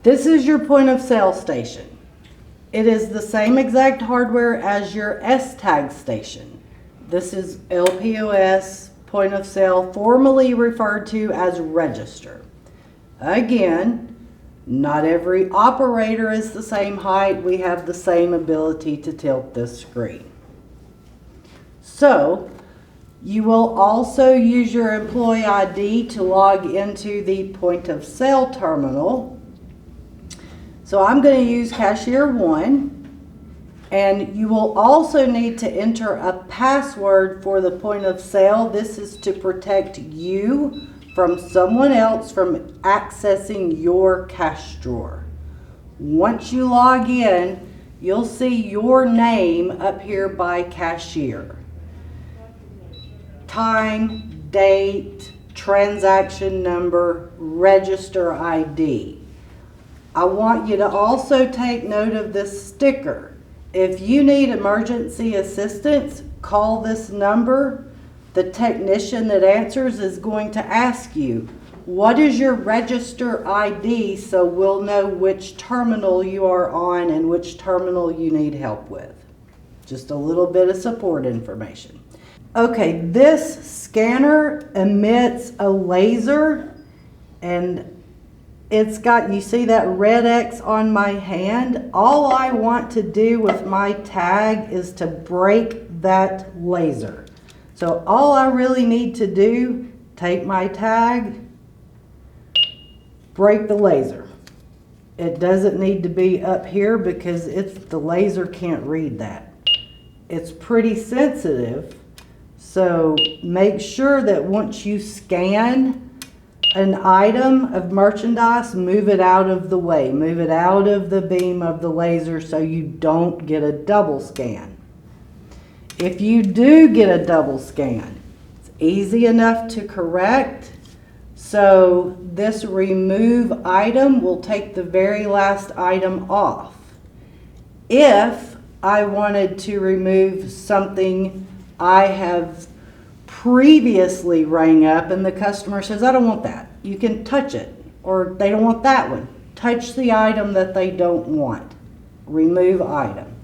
This is your point of sale station. It is the same exact hardware as your S-Tag station. This is LPOS, point of sale, formerly referred to as register. Again, not every operator is the same height. We have the same ability to tilt this screen. So, you will also use your employee ID to log into the point of sale terminal. So I'm going to use cashier 1, and you will also need to enter a password for the point of sale. This is to protect you from someone else from accessing your cash drawer. Once you log in, you'll see your name up here by cashier. Time, date, transaction number, register ID. I want you to also take note of this sticker. If you need emergency assistance, call this number. The technician that answers is going to ask you, what is your register ID, so we'll know which terminal you are on and which terminal you need help with. Just a little bit of support information. Okay, this scanner emits a laser, and it's got, you see that red X on my hand? All I want to do with my tag is to break that laser. So all I really need to do, take my tag, break the laser. It doesn't need to be up here because the laser can't read that. It's pretty sensitive, so make sure that once you scan an item of merchandise, move it out of the way. Move it out of the beam of the laser so you don't get a double scan. If you do get a double scan, it's easy enough to correct. So this remove item will take the very last item off. If I wanted to remove something I have previously rang up and the customer says, I don't want that, you can touch it, or they don't want that one. Touch the item that they don't want. Remove item.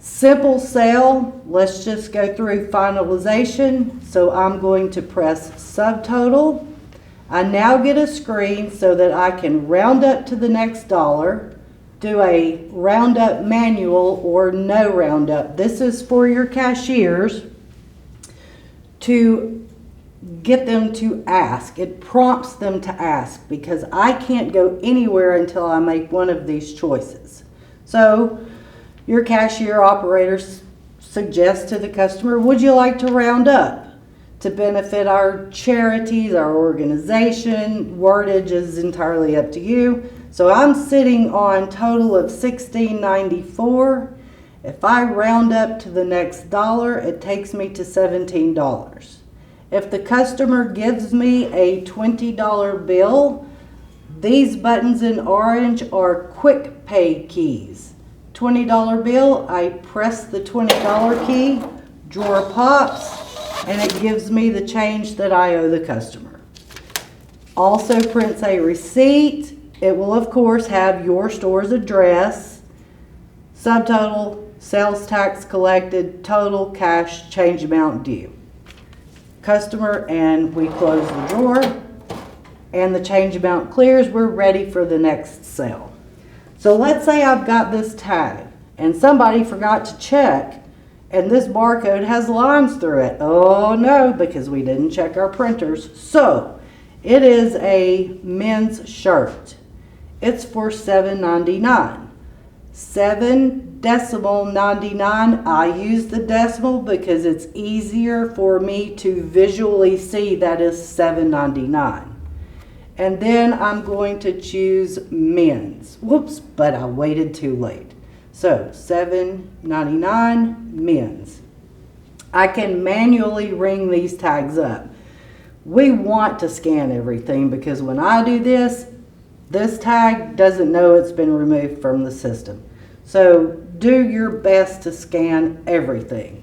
Simple sale, let's just go through finalization. So I'm going to press subtotal. I now get a screen so that I can round up to the next dollar, do a roundup manual or no roundup. This is for your cashiers to get them to ask. It prompts them to ask because I can't go anywhere until I make one of these choices. So your cashier operators suggest to the customer, would you like to round up to benefit our charities, our organization? Wordage is entirely up to you. So I'm sitting on total of $16.94. If I round up to the next dollar, it takes me to $17. If the customer gives me a $20 bill, these buttons in orange are quick pay keys. $20 bill, I press the $20 key, drawer pops, and it gives me the change that I owe the customer. Also prints a receipt. It will, of course, have your store's address, subtotal, sales tax collected, total, cash, change amount due. Customer, and we close the drawer, and the change amount clears. We're ready for the next sale. So let's say I've got this tag, and somebody forgot to check, and this barcode has lines through it. Oh no, because we didn't check our printers. So it is a men's shirt. It's for $7.99. 7.99. I use the decimal because it's easier for me to visually see that is $7.99. And then I'm going to choose men's. Whoops, but I waited too late. So $7.99 men's. I can manually ring these tags up. We want to scan everything because when I do this, this tag doesn't know it's been removed from the system. So do your best to scan everything.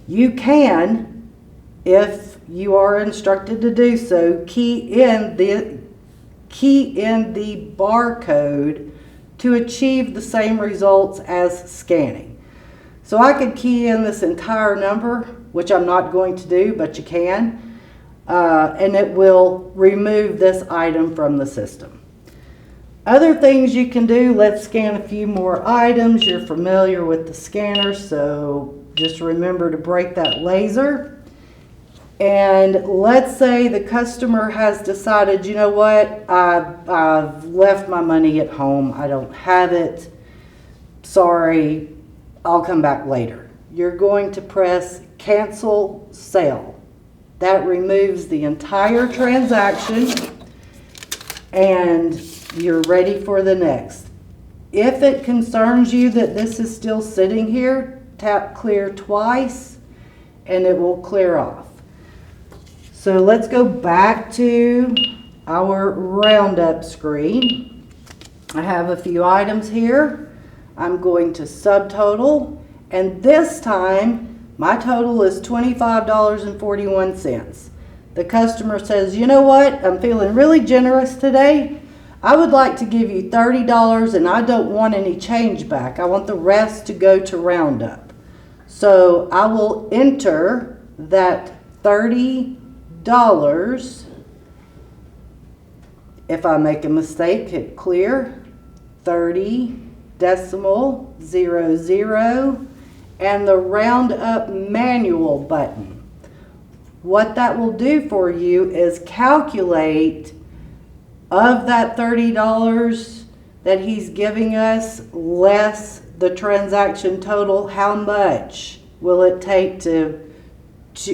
You can, if you are instructed to do so, key key in the barcode to achieve the same results as scanning. So I could key in this entire number, which I'm not going to do, but you can, and it will remove this item from the system. Other things you can do, let's scan a few more items. You're familiar with the scanner, so just remember to break that laser. And let's say the customer has decided, you know what, I've left my money at home. I don't have it. Sorry, I'll come back later. You're going to press cancel sale. That removes the entire transaction and you're ready for the next. If it concerns you that this is still sitting here, tap clear twice and it will clear off. So let's go back to our roundup screen. I have a few items here. I'm going to subtotal, and this time my total is $25.41. The customer says, you know what, I'm feeling really generous today. I would like to give you $30 and I don't want any change back. I want the rest to go to roundup. So I will enter that $30. If I make a mistake, hit clear, 30.00, and the roundup manual button. What that will do for you is calculate of that $30 that he's giving us less the transaction total, how much will it take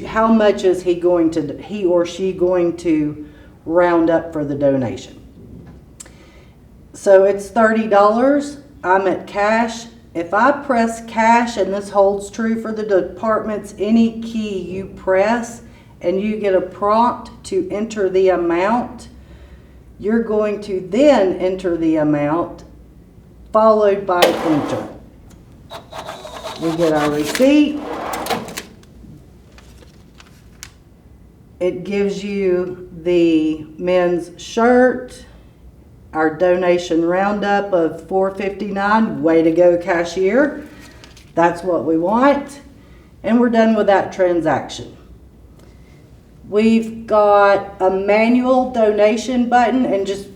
how much is he or she going to round up for the donation. So it's $30. I'm at cash. If I press cash, and this holds true for the departments, any key you press and you get a prompt to enter the amount, you're going to then enter the amount followed by enter. We get our receipt. It gives you the men's shirt, our donation roundup of $4.59. Way to go, cashier. That's what we want. And we're done with that transaction. We've got a manual donation button, and just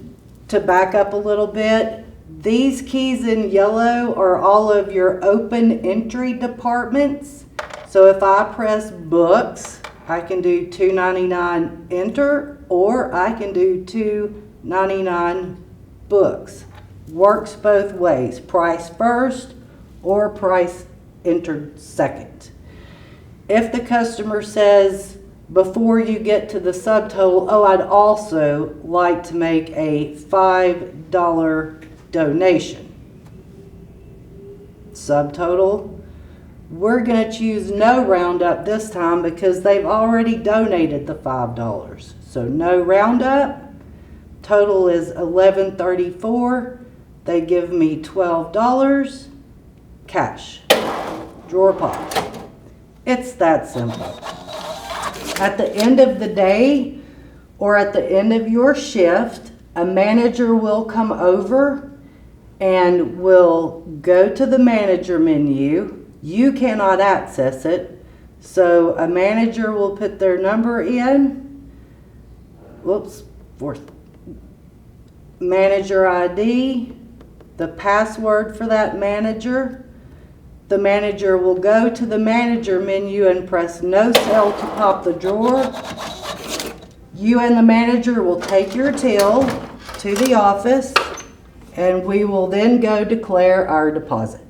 to back up a little bit, these keys in yellow are all of your open entry departments. So if I press books, I can do $2.99 enter, or I can do $2.99 books. Works both ways, price first or price entered second. If the customer says before you get to the subtotal, oh, I'd also like to make a $5 donation. Subtotal. We're going to choose no roundup this time because they've already donated the $5. So no roundup. Total is $11.34. They give me $12. Cash. Drawer pause. It's that simple. At the end of the day or at the end of your shift, a manager will come over and will go to the manager menu. You cannot access it, so a manager will put their number in. Whoops, manager ID, the password for that manager. The manager will go to the manager menu and press no cell to pop the drawer. You and the manager will take your till to the office, and we will then go declare our deposit.